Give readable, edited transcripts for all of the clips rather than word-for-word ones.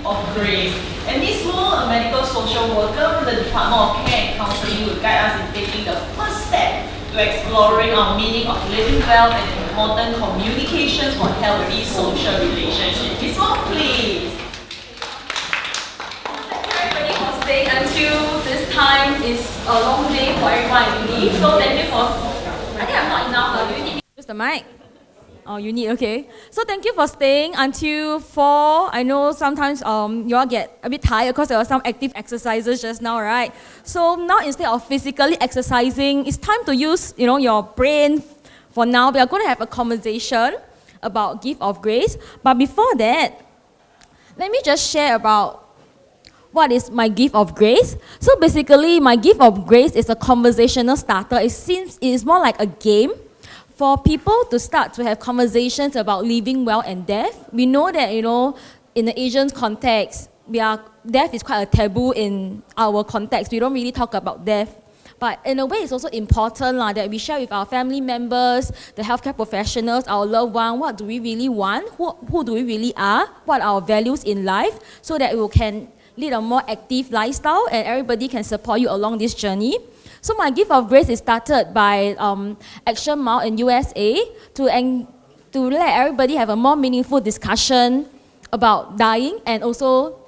of Grace. And Miss Wu, a medical social worker from the Department of Care and Counseling, will guide us in taking the first step to exploring our meaning of living well and important communications for healthy social relationships. Miss Wu, please. Thank you everybody for staying until this time. Is a long day for everyone in uni. So thank you for. I think I'm not enough. Do you need me to use the mic? Oh, you need, okay. So thank you for staying until 4. I know sometimes you all get a bit tired because there were some active exercises just now, right? So now instead of physically exercising, it's time to use, your brain. For now, we are going to have a conversation about gift of grace. But before that, let me just share about what is my gift of grace. So basically, my gift of grace is a conversational starter. It seems it is more like a game for people to start to have conversations about living well and death. We know that, in the Asian context, death is quite a taboo in our context. We don't really talk about death. But in a way, it's also important that we share with our family members, the healthcare professionals, our loved one, what do we really want, who do we really are, what are our values in life, so that we can lead a more active lifestyle and everybody can support you along this journey. So my gift of grace is started by Action Mall in USA to let everybody have a more meaningful discussion about dying and also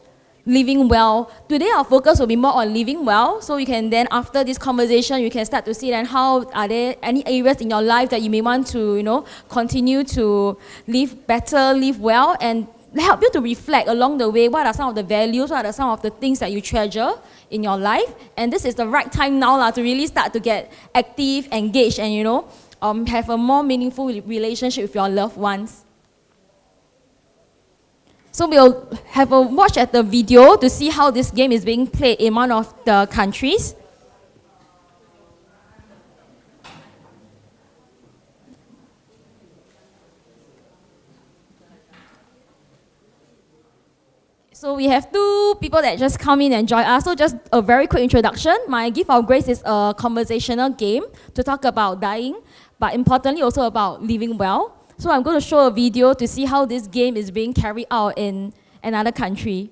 living well. Today our focus will be more on living well, so you can then, after this conversation, you can start to see then how are there any areas in your life that you may want to continue to live better, live well, and help you to reflect along the way what are some of the values, what are some of the things that you treasure in your life. And this is the right time now to really start to get active, engaged, and have a more meaningful relationship with your loved ones. So we'll have a watch at the video to see how this game is being played in one of the countries. So we have 2 people that just come in and join us. So just a very quick introduction. My gift of grace is a conversational game to talk about dying, but importantly also about living well. So I'm going to show a video to see how this game is being carried out in another country.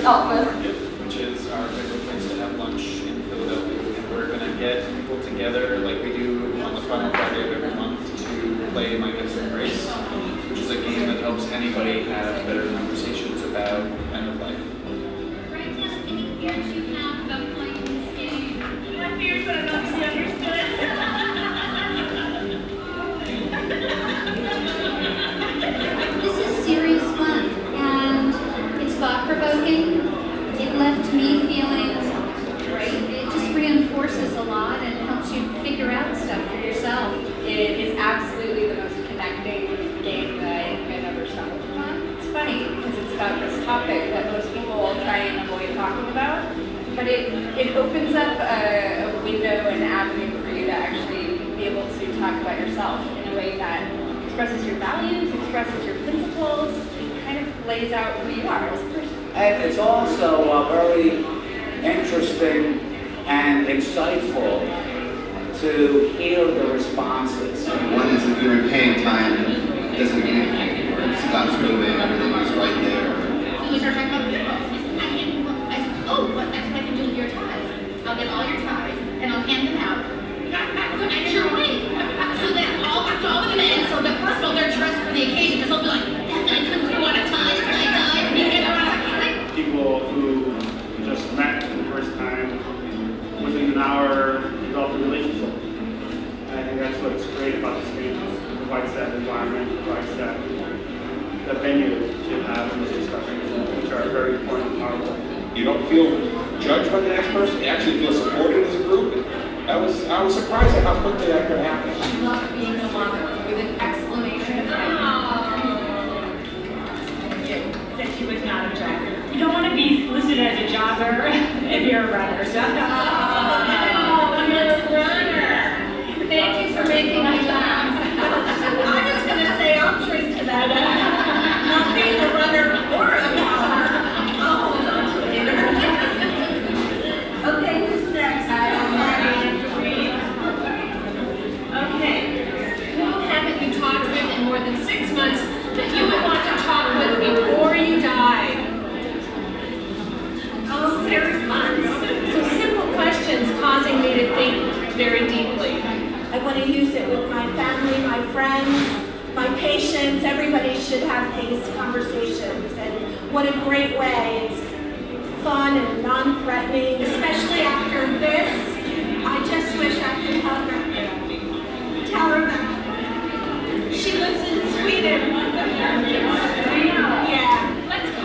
Which is our favorite place to have lunch in Philadelphia. And we're going to get people together like we do on the final Friday of every month to play My Gifts of Grace, which is a game that helps anybody have better conversations about end of life. Write down any fears you have about playing this game. My fears are not to be understood. This is serious fun, and it's thought-provoking. It left me feeling great. It just reinforces a lot and helps you figure out stuff for yourself. It is absolutely the most connecting game that I've ever stumbled upon. It's funny because it's about this topic that most people try and avoid talking about, but but it opens up a window and avenue for you to actually be able to talk about yourself in a way that expresses your values, expresses your principles, it kind of lays out who you are as a person. And it's also very interesting and insightful to hear the responses. One is if you're in pain, time doesn't mean anything anymore. It stops moving, everything is right there. So we start talking about vehicles. I said, oh, what that's what I can do with your ties. I'll get all your ties and I'll hand them out. And you're right. So that all of the men, so that first of all they're dressed for the occasion because they'll be like, that guy couldn't throw on a tie, this guy died, and he can't throw on a tie. People who just met for the first time, within an hour, developed a relationship. And I think that's what's great about this game. It provides that environment, provides that venue to have these discussions, which are very important and powerful. You don't feel judged by the next person. You actually feel supported as a group. I was surprised at how quickly that could happen. I love being a mother with an exclamation point. That she was not a jogger. You don't want to be listed as a jogger if you're a runner. So. Oh, you're a runner. Thank you for making me laugh. I'm just going to say I'll drink to that. Not being a runner or a jogger. I'll hold on to it. Okay, who's next? Okay. Who haven't you talked with in more than 6 months that you would want to talk with before you die? Oh, 6 months. So simple questions causing me to think very deeply. I want to use it with my family, my friends, my patients. Everybody should have these conversations. And what a great way. It's fun and non-threatening, especially after this. I just wish I could hug her. Tell her that. She lives in Sweden. Yeah. Let's go.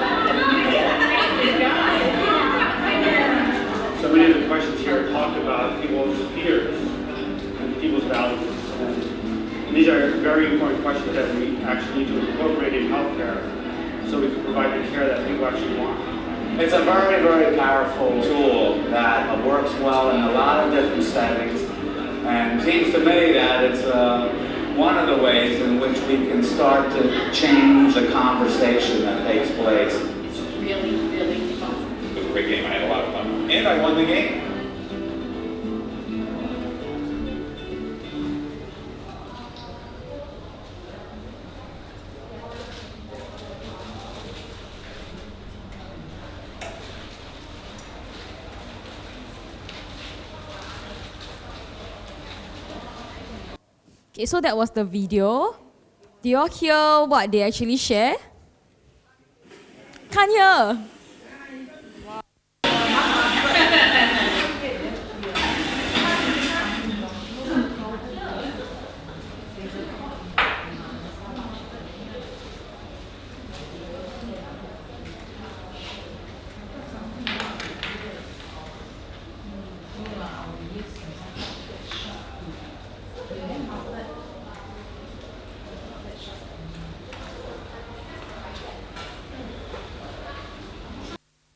So many of the questions here talk about people's fears and people's values. And these are very important questions that we actually need to incorporate in healthcare so we can provide the care that people actually want. It's a very, very powerful tool that works well in a lot of different settings. And it seems to me that it's one of the ways in which we can start to change the conversation that takes place. It's really, really fun. It was a great game. I had a lot of fun. And I won the game. Okay, so that was the video. Do you all hear what they actually share? Can't hear.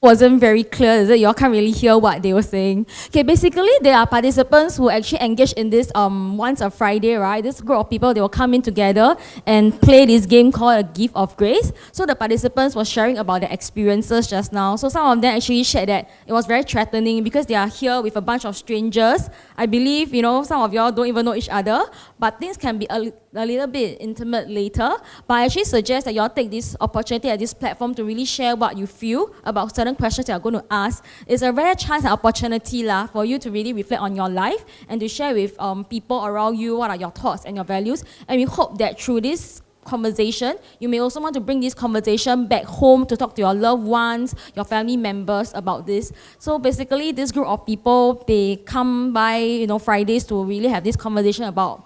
Wasn't very clear, is it? Y'all can't really hear what they were saying. Okay, basically there are participants who actually engage in this once a Friday, right? This group of people, they will come in together and play this game called a Gift of Grace. So the participants were sharing about their experiences just now. So some of them actually shared that it was very threatening because they are here with a bunch of strangers. I believe, some of y'all don't even know each other, but things can be a little bit intimate later. But I actually suggest that y'all take this opportunity at this platform to really share what you feel about certain questions you're going to ask. It's a rare chance and opportunity for you to really reflect on your life and to share with people around you what are your thoughts and your values. And we hope that through this conversation, you may also want to bring this conversation back home to talk to your loved ones, your family members about this. So basically, this group of people, they come by, Fridays to really have this conversation about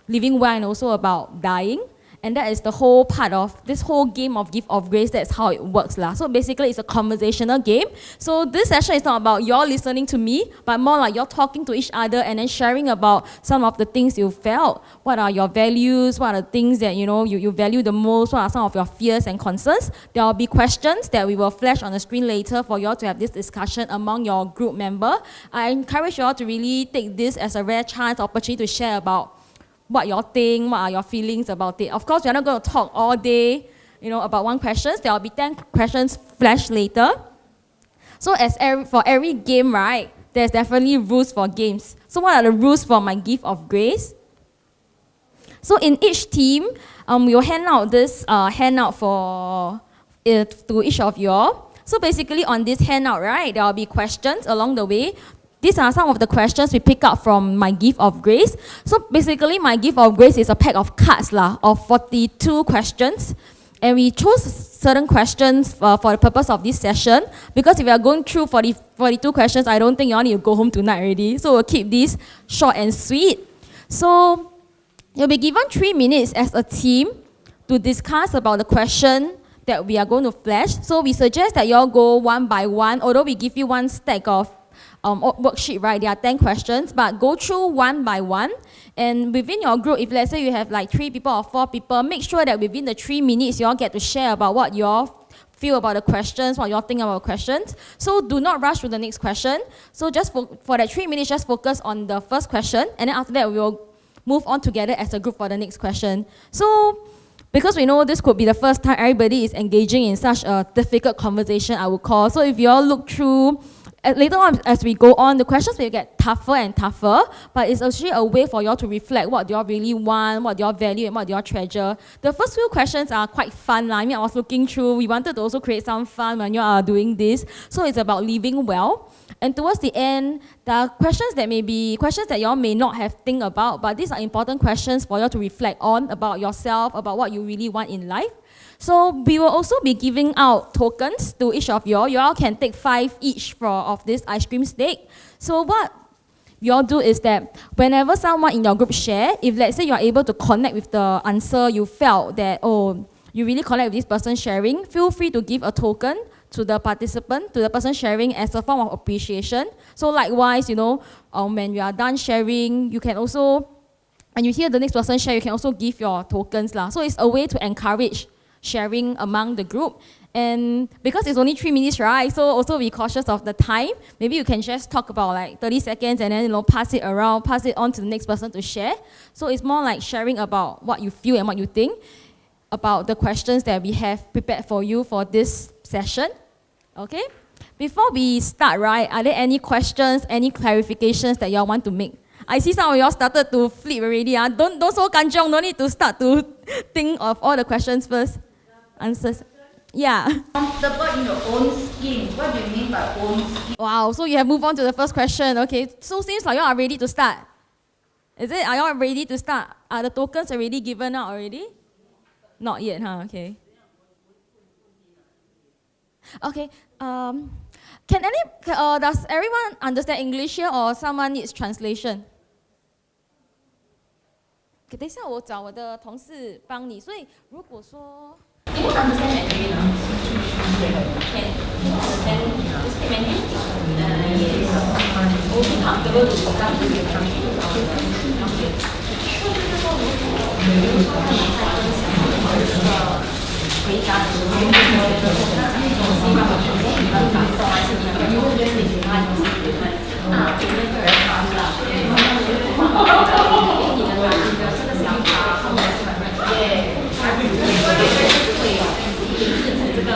living well and also about dying. And that is the whole part of this whole game of Gift of Grace. That's how it works lah. So basically, it's a conversational game. So this session is not about y'all listening to me, but more like y'all talking to each other and then sharing about some of the things you felt. What are your values? What are the things that you value the most? What are some of your fears and concerns? There will be questions that we will flash on the screen later for y'all to have this discussion among your group member. I encourage y'all to really take this as a rare chance opportunity to share about what y'all think, what are your feelings about it. Of course, we're not going to talk all day, about one question. There will be 10 questions flashed later. So for every game, right, there's definitely rules for games. So what are the rules for my Gift of Grace? So in each team, we will hand out this handout to each of y'all. So basically on this handout, right, there will be questions along the way. These are some of the questions we pick up from my Gift of Grace. So basically my Gift of Grace is a pack of cards of 42 questions. And we chose certain questions for the purpose of this session, because if we are going through 42 questions, I don't think you all need to go home tonight already. So we'll keep this short and sweet. So you'll be given 3 minutes as a team to discuss about the question that we are going to flash. So we suggest that you all go one by one, although we give you one stack of worksheet, right? There are 10 questions, but go through one by one. And within your group, if let's say you have like 3 people or 4 people, make sure that within the 3 minutes, you all get to share about what you all feel about the questions, what you all think about the questions. So do not rush to the next question. So just for that 3 minutes, just focus on the first question. And then after that, we will move on together as a group for the next question. So because we know this could be the first time everybody is engaging in such a difficult conversation, I would call. So if you all look through, later on as we go on, the questions will get tougher and tougher, but it's actually a way for y'all to reflect what you all really want, what you all value, and what you all treasure. The first few questions are quite fun. I was looking through, we wanted to also create some fun when you are doing this. So it's about living well. And towards the end, there are questions that may be questions that y'all may not have think about, but these are important questions for y'all to reflect on about yourself, about what you really want in life. So we will also be giving out tokens to each of y'all. Y'all can take 5 each of this ice cream stick. So what y'all do is that whenever someone in your group share, if let's say you're able to connect with the answer, you felt that, you really connect with this person sharing, feel free to give a token to the participant, to the person sharing, as a form of appreciation. So likewise, when you are done sharing, you can also, when you hear the next person share, you can also give your tokens. So it's a way to encourage sharing among the group. And because it's only 3 minutes, right, so also be cautious of the time. Maybe you can just talk about like 30 seconds and then pass it around, pass it on to the next person to share. So it's more like sharing about what you feel and what you think about the questions that we have prepared for you for this session. Okay? Before we start, right, are there any questions, any clarifications that y'all want to make? I see some of y'all started to flip already. Don't so kanchiong, no need to start to think of all the questions first. Answers. Yeah. Comfortable in your own skin. What do you mean by own skin? Wow, so you have moved on to the first question. Okay, so seems like y'all are ready to start. Is it? Are y'all ready to start? Are the tokens already given out already? Not yet, huh? Okay. Okay. Does everyone understand English here, or someone needs translation? 等一下我找我的同事帮你。所以如果说 You don't understand Mandarin, Can you understand this Mandarin? Yes. Also comfortable to start with your country. 回答的时候，我希望我全部喜欢感受，还是你们因为觉得你喜欢自己们就那个人发出来，你的这个想法，或者是对，会有这个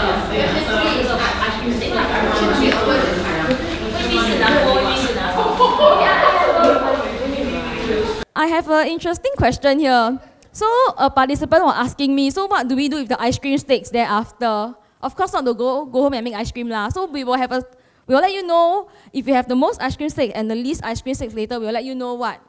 未必是拿多，未必是拿少。I have an interesting question here. So a participant was asking me, so what do we do with the ice cream sticks thereafter? Of course not to go home and make ice cream lah. So we will let you know if you have the most ice cream sticks and the least ice cream sticks later. We will let you know what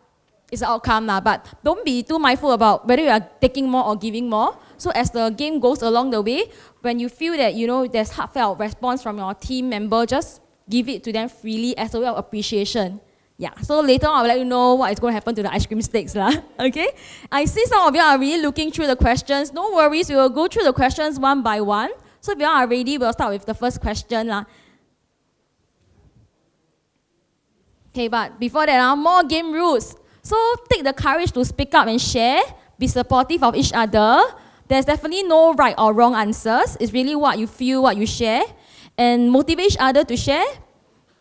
is the outcome lah. But don't be too mindful about whether you are taking more or giving more. So as the game goes along the way, when you feel that there's heartfelt response from your team member, just give it to them freely as a way of appreciation. Yeah, so later on I'll let you know what is going to happen to the ice cream sticks lah. Okay? I see some of you are really looking through the questions. No worries, we will go through the questions one by one. So if you are ready, we'll start with the first question lah. Okay, but before that, more game rules. So take the courage to speak up and share. Be supportive of each other. There's definitely no right or wrong answers. It's really what you feel, what you share. And motivate each other to share.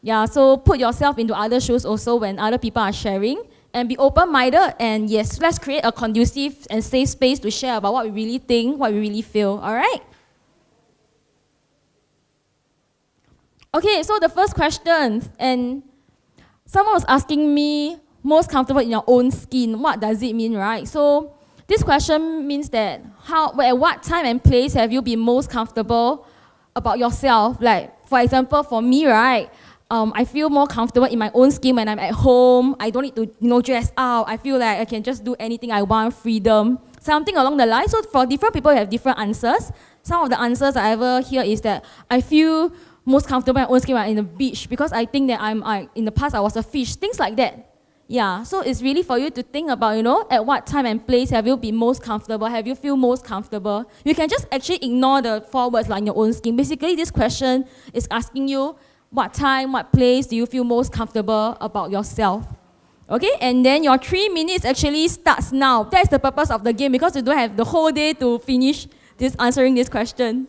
Yeah, so put yourself into other shoes also when other people are sharing. And be open-minded. And yes, let's create a conducive and safe space to share about what we really think, what we really feel. All right? Okay, so the first question. And someone was asking me, most comfortable in your own skin. What does it mean, right? So this question means that at what time and place have you been most comfortable about yourself? Like, for example, for me, right, I feel more comfortable in my own skin when I'm at home. I don't need to dress out. I feel like I can just do anything I want, freedom, something along the line. So for different people, you have different answers. Some of the answers I ever hear is that I feel most comfortable in my own skin when I'm in the beach because I think that in the past I was a fish, things like that. Yeah, so it's really for you to think about, at what time and place have you been most comfortable? Have you feel most comfortable? You can just actually ignore the 4 words like in your own skin. Basically, this question is asking you what time, what place do you feel most comfortable about yourself? Okay, and then your 3 minutes actually starts now. That's the purpose of the game because you don't have the whole day to finish answering this question.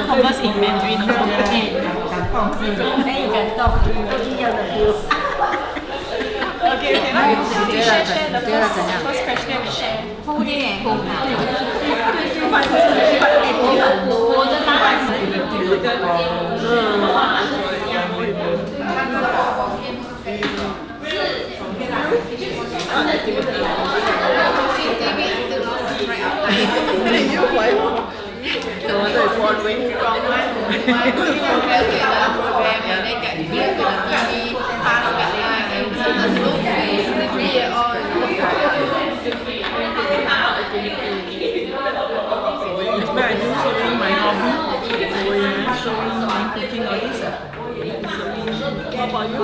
Converse in Mandarin. Okay, share the first question. Share. 我的答案showing my hobby, showing my cooking all this. What about you?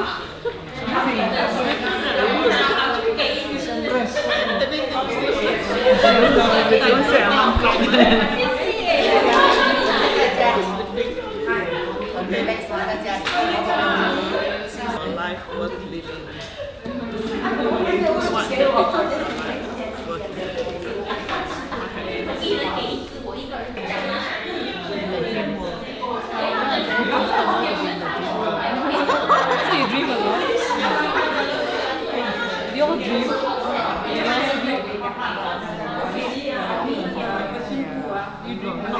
Don't say I'm on top. Life worth living. So you dream a lot? We all dream. You don't know.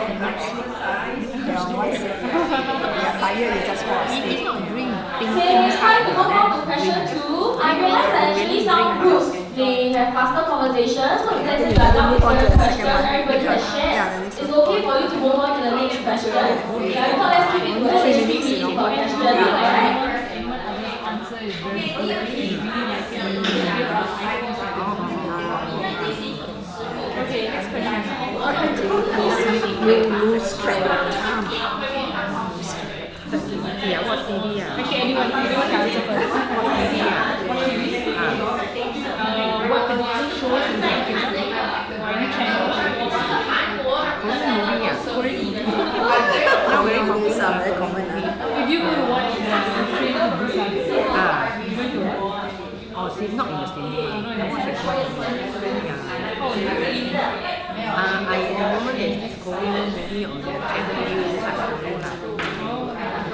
It's time to move on to question 2. I realize that actually some groups they have faster conversations. So if let's say you are done with the question, everybody has shared. It's okay for you to move on to the next question. Yeah, so let's keep it to at least 3 minutes per question. Alright? Answer is very good. Okay, next question. You lose track of time. Yeah, what TV? Okay, anyone can answer first. What TV? What television shows is that you see? Any channel? Korean movie? Korean TV? Now we don't have some very common. If you go to watch the train to Busan, you're going to Oh, see, not in the cinema. I watched it quite I remember there's this Korean movie on the channel news like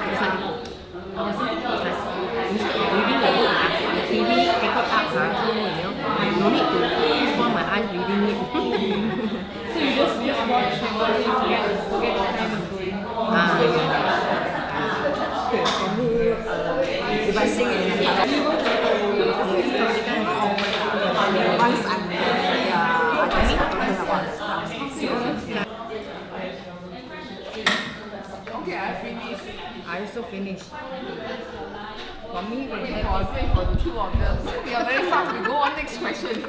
it's like instead of reading the book, the TV take it up, so no need to spoil my eyes reading it. So you just watch and forget the time is going. Okay, for me, if I sing in a once I'm there, I just talking about stuff. Okay, I finished. I also finished. For me, when Wait for the two of them. We are very fast. We go on next question.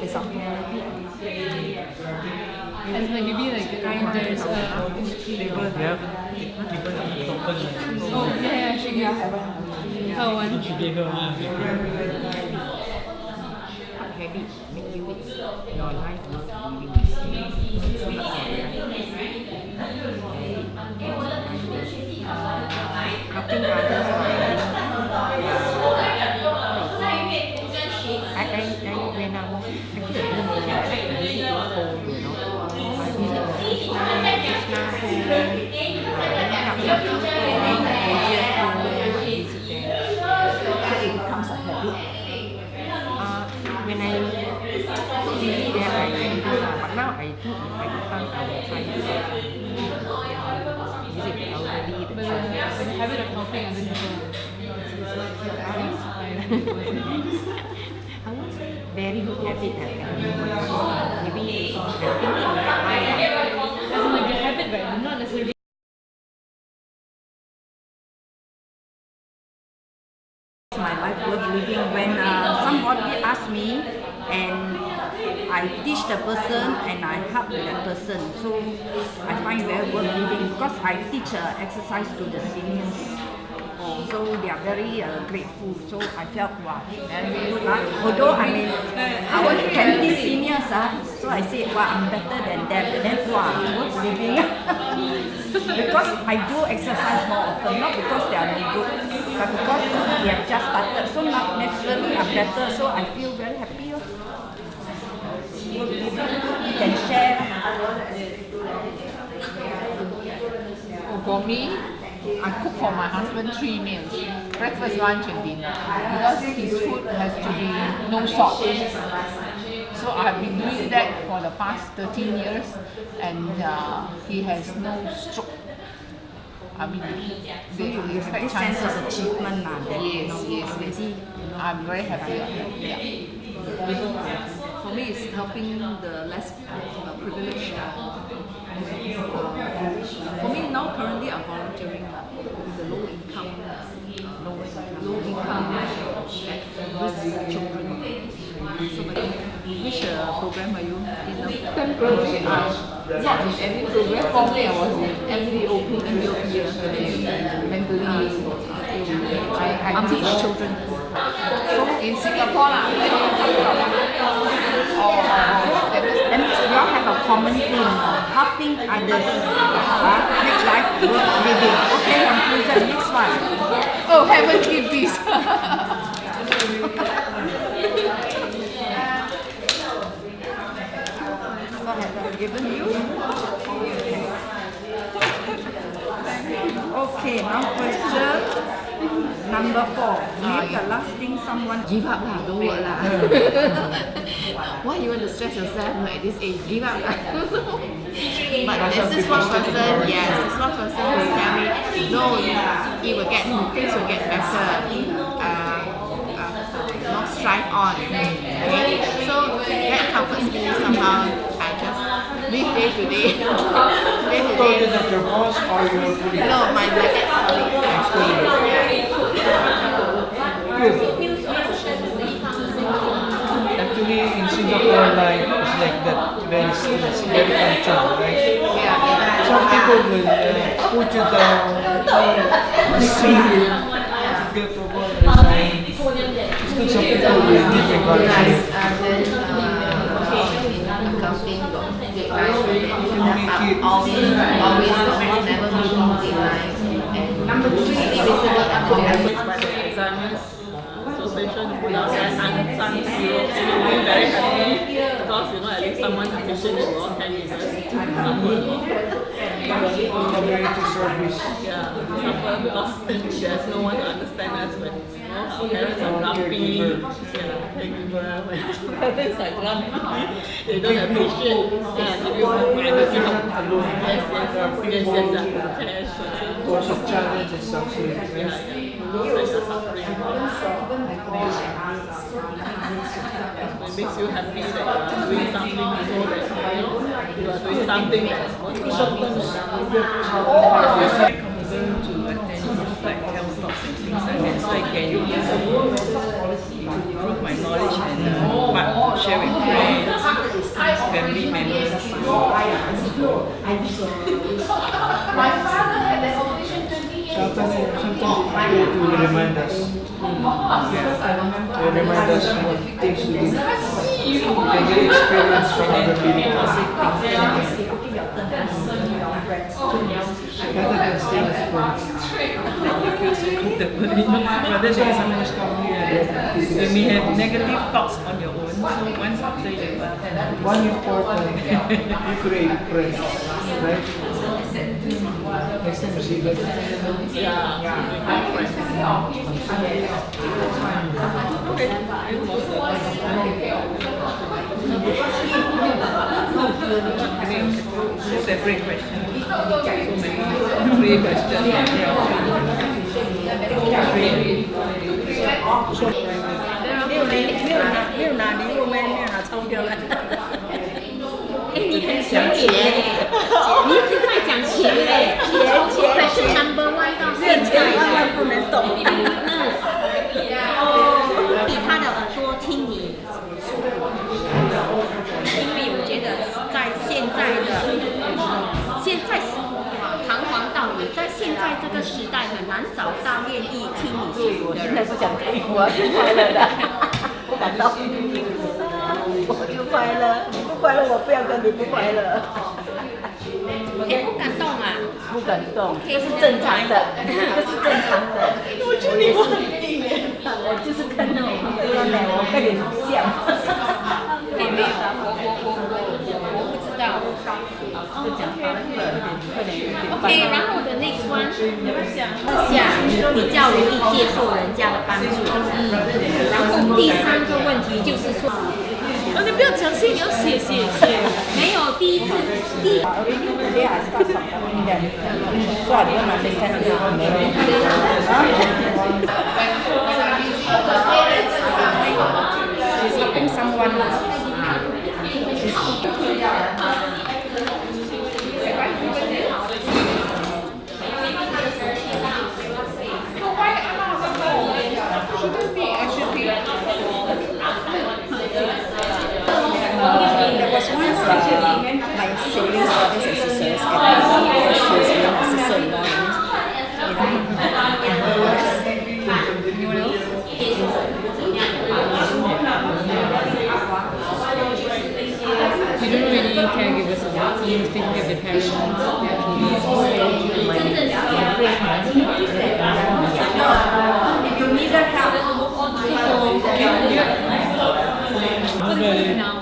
It's something As like maybe like there's oh yeah, she gave her one. What habit make you your life worth living? Helping others. When I was actually at home, I like to visit those homes, I visit the Krishna home, help visit them. So it becomes a habit. When I so busy there, I can do that. But now I do, if I get time, I will try to visit the elderly, the children. The habit of helping other people. I won't say very good habit maybe helping from that line. As in like the habit, right? Not necessarily. My life worth living when somebody asks me and I teach the person and I help that person, so I find very worth living because I teach exercise to the seniors. So they are very grateful. So I felt wow, very good. Although I mean, our 20 seniors, so I said, wow, I'm better than them. Then wow, worth living. Because I do exercise more often, not because they are no good, but because they have just started. So now naturally I'm better. So I feel very happy. You can share. For me, I cook for my husband 3 meals, breakfast, lunch and dinner, because his food has to be no salt. So I've been doing that for the past 13 years and he has no stroke. I mean, they expect This chances. sense of achievement. Yes. I'm very happy. Yeah. For me, it's helping the less privileged. For me now, currently I'm volunteering with the low income at-risk children. So, which program are you in now? Not in any program. For me, I was in MDOP. Mentally I teach children. So in Singapore That means we all have a common thing, helping others. Makes life worth living. Okay, conclusion, next one. Oh, heaven give peace. What have I given you? Okay, now question number 4. Name the last thing someone Give up lah, don't work lah. Why you want to stress yourself at this age? Give up lah. But there's this one person, this one person who tell me, no, things will get better. Strive on. Okay? So that comforts me somehow. I just live day to day. Your boss or your colleague? No, my ex-colleague. Good. like that, very stressed, very controlled, right? Yeah. Some people will put you down, see you, get to go and resign. Still some people will give you encouragement. Accounting got deadlines, always never meeting deadlines. And number 3, visible effort. By the Alzheimer's Association, now there's some zero. So we're very happy because at least someone appreciates you all 10 years. Community service. Yeah, suffer because there's no one to understand us when our parents are grumpy. Caregiver, when parents are grumpy, they don't appreciate. Give you privacy help alone. Yes, cash. Also challenge and suffering. Yeah. It makes you happy that you are doing something, you know that you are doing something that is worthwhile. Very confident to attend like health talks and things like that, so I can improve my knowledge and share with friends, family members. Sometimes it will remind us. It will remind us what things to do. We can get experience from other people. Rather than staying at home. You feel so comfortable, rather than sometimes you may have negative thoughts on your own, so once after you one important, you create friends, right? Next time you see that. Separate questions. So many 3 questions.你很想钱你一直在讲钱嘞，从 question number 1到现在万不能懂。闭他的耳朵听你，因为我觉得在现在堂皇道理，在现在这个时代很难找到愿意听你说的人。我现在不想听，我要听快乐的，不感到。我就快乐，你不快乐，我不要跟你不快乐。也不感动啊，不感动，这是正常的，这是正常的。我觉得你我就是看到我快点笑。也没有，我不知道。OK， 然后的 next one， 比较容易接受人家的帮助。然后第3个问题就是说。你不要讲信，你要写。没有，第一次，She's helping someone. There was once my siblings, brothers and sisters, and she was being a sister-in-law. Anyone else? You don't really caregivers about someone who's taking care of their parents. If you needed help, What do you do now?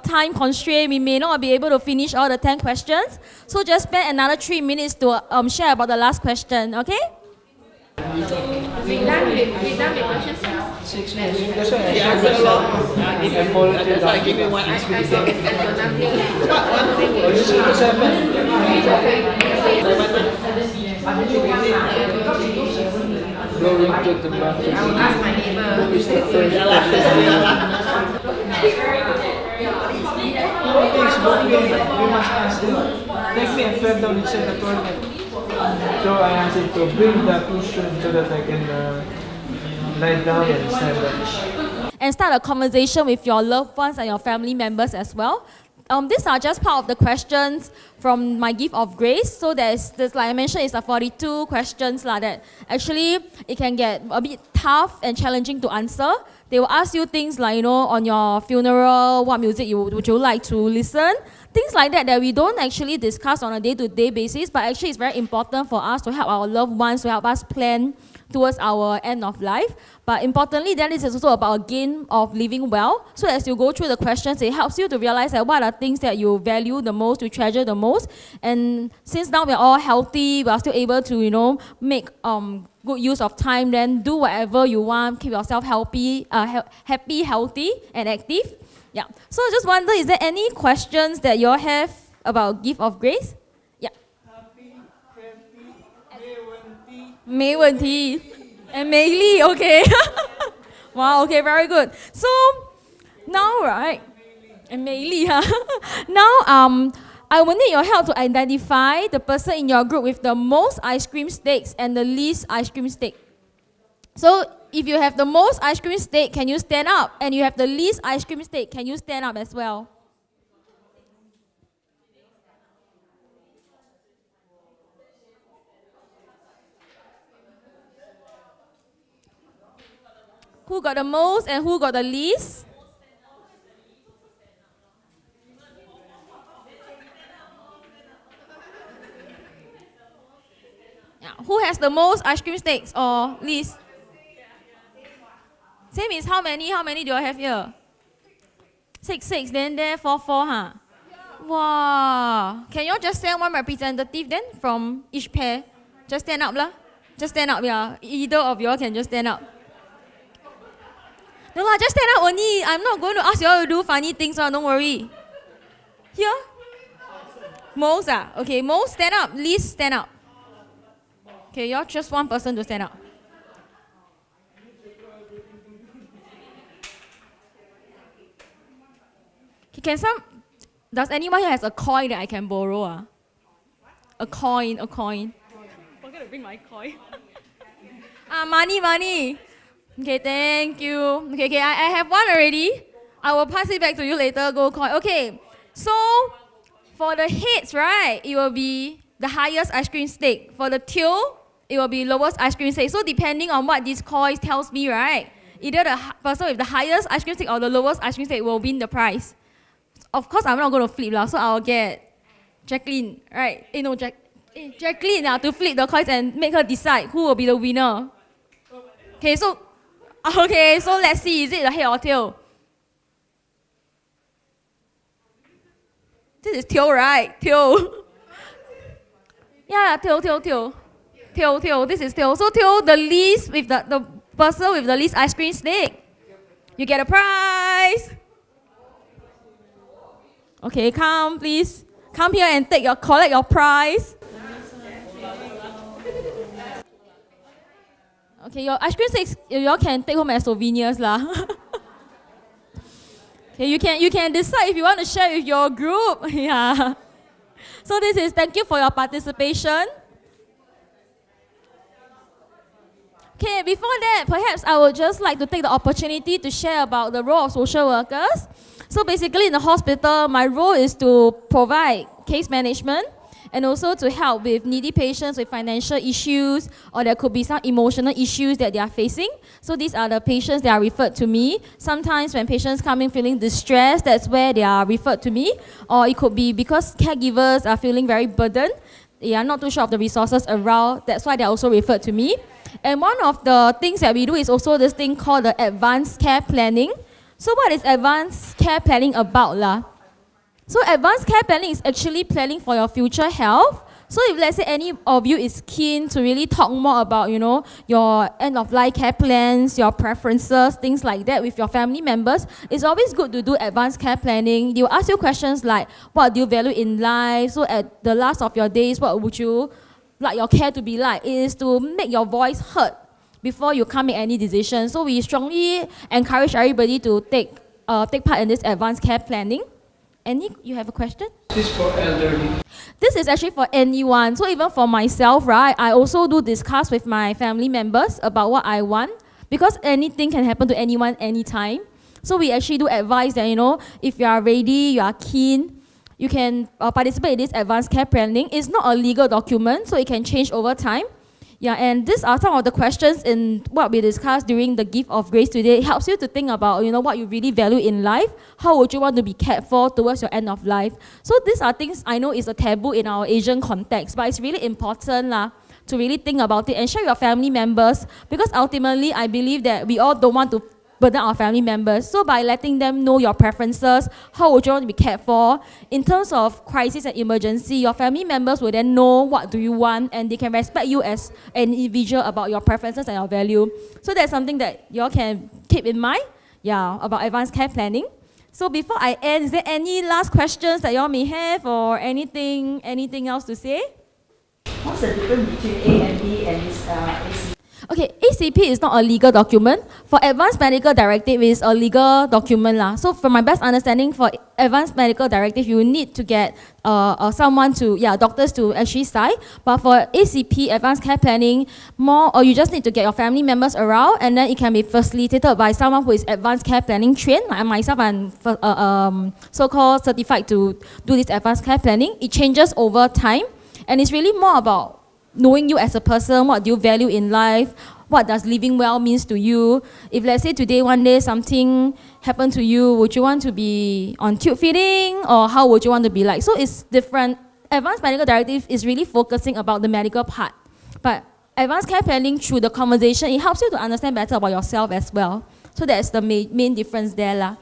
Time constraint, we may not be able to finish all the 10 questions. So just spend another 3 minutes to share about the last question, okay? We done with question 6. 6 minutes. That's why I shared myself. That's why I give you one. I got nothing. One thing This is what's happened. Going to the bathroom. I will ask my neighbor. Who is the first Please, we must ask them. Take me and fell down inside the toilet. So I asked him to bring the cushion so that I can lie down and stand up. And start a conversation with your loved ones and your family members as well. These are just part of the questions from my gift of grace. So there's like I mentioned, it's 42 questions that actually it can get a bit tough and challenging to answer. They will ask you things like, on your funeral, what music would you like to listen? Things like that we don't actually discuss on a day-to-day basis, but actually it's very important for us to help our loved ones, to help us plan towards our end of life. But importantly, then this is also about a gain of living well. So as you go through the questions, it helps you to realize that what are things that you value the most, you treasure the most. And since now we're all healthy, we are still able to, make good use of time, then do whatever you want, keep yourself happy, healthy, and active. Yeah. So I just wonder, is there any questions that you all have about gift of grace? Yeah. May 问题 and Mei Li, okay. Wow, okay, very good. So now, right, and Mei Li, now I will need your help to identify the person in your group with the most ice cream sticks and the least ice cream stick. So if you have the most ice cream stick, can you stand up? And you have the least ice cream stick, can you stand up as well? Who got the most and who got the least? Yeah. Who has the most ice cream sticks or least? Same is how many? How many do I have here? 6, then there 4, huh? Wow. Can you all just send one representative then from each pair? Just stand up lah. Just stand up, yeah. Either of you all can just stand up. No lah, just stand up only. I'm not going to ask you all to do funny things, don't worry. Here? Most okay, most stand up, least stand up. Okay, you're just one person to stand up. Okay, does anyone here has a coin that I can borrow? A coin. Forget to bring my coin. Money. Okay, thank you. Okay, I have one already. I will pass it back to you later, gold coin. Okay, so for the heads, right, it will be the highest ice cream stick. For the tail, it will be lowest ice cream stick. So depending on what this coin tells me, right, either the person with the highest ice cream stick or the lowest ice cream stick will win the prize. Of course, I'm not going to flip, so I'll get Jacqueline, right? Jacqueline to flip the coins and make her decide who will be the winner. Okay, so let's see, is it the head or tail? This is tail, right? Tail. Yeah, tail. Tail, this is tail. So tail, the least, with the person with the least ice cream stick. You get a prize. Okay, come please. Come here and collect your prize. Okay, your ice cream sticks, you all can take home as souvenirs lah. Okay, you can decide if you want to share with your group. Yeah. So thank you for your participation. Okay, before that, perhaps I would just like to take the opportunity to share about the role of social workers. So basically in the hospital, my role is to provide case management and also to help with needy patients with financial issues, or there could be some emotional issues that they are facing. So these are the patients that are referred to me. Sometimes when patients come in feeling distressed, that's where they are referred to me. Or it could be because caregivers are feeling very burdened. They are not too sure of the resources around. That's why they are also referred to me. And one of the things that we do is also this thing called the advanced care planning. So what is advanced care planning about lah? So advanced care planning is actually planning for your future health. So if let's say any of you is keen to really talk more about, your end-of-life care plans, your preferences, things like that with your family members, it's always good to do advanced care planning. They'll ask you questions like, what do you value in life? So at the last of your days, what would you like your care to be like? It is to make your voice heard before you can't make any decision. So we strongly encourage everybody to take part in this advanced care planning. You have a question? This is for elderly. This is actually for anyone. So even for myself, right, I also do discuss with my family members about what I want, because anything can happen to anyone anytime. So we actually do advise that, if you are ready, you are keen, you can participate in this advanced care planning. It's not a legal document, so it can change over time. Yeah, and these are some of the questions in what we discussed during the Gift of Grace today. It helps you to think about, what you really value in life. How would you want to be cared for towards your end of life? So these are things I know is a taboo in our Asian context, but it's really important to really think about it and share with your family members, because ultimately I believe that we all don't want to burden our family members. So by letting them know your preferences, how would you want to be cared for, in terms of crisis and emergency, your family members will then know what do you want, and they can respect you as an individual about your preferences and your value. So that's something that you all can keep in mind, about advanced care planning. So before I end, is there any last questions that you all may have, or anything else to say? What's the difference between A and B and this ACP? Okay, ACP is not a legal document. For Advanced Medical Directive, it is a legal document. So from my best understanding, for Advanced Medical Directive, you need to get doctors to actually sign. But for ACP, Advanced Care Planning, you just need to get your family members around, and then it can be facilitated by someone who is Advanced Care Planning trained. Like myself, I'm so-called certified to do this Advanced Care Planning. It changes over time, and it's really more about knowing you as a person, what do you value in life, what does living well means to you. If let's say today, one day, something happened to you, would you want to be on tube feeding, or how would you want to be like? So it's different. Advanced Medical Directive is really focusing about the medical part. But Advanced Care Planning, through the conversation, it helps you to understand better about yourself as well. So that's the main difference there.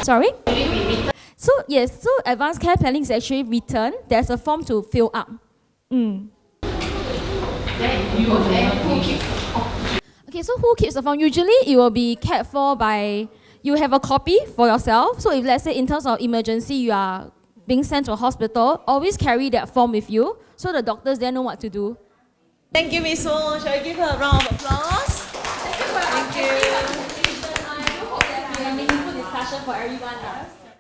Sorry? So yes, so Advanced Care Planning is actually written. There's a form to fill up. Okay, so who keeps the form? Usually it will be cared for by, you have a copy for yourself. So if let's say in terms of emergency, you are being sent to a hospital, always carry that form with you, so the doctors then know what to do. Thank you, Miss Wong. Shall I give her a round of applause? Thank you. I hope that we have a meaningful discussion for everyone else.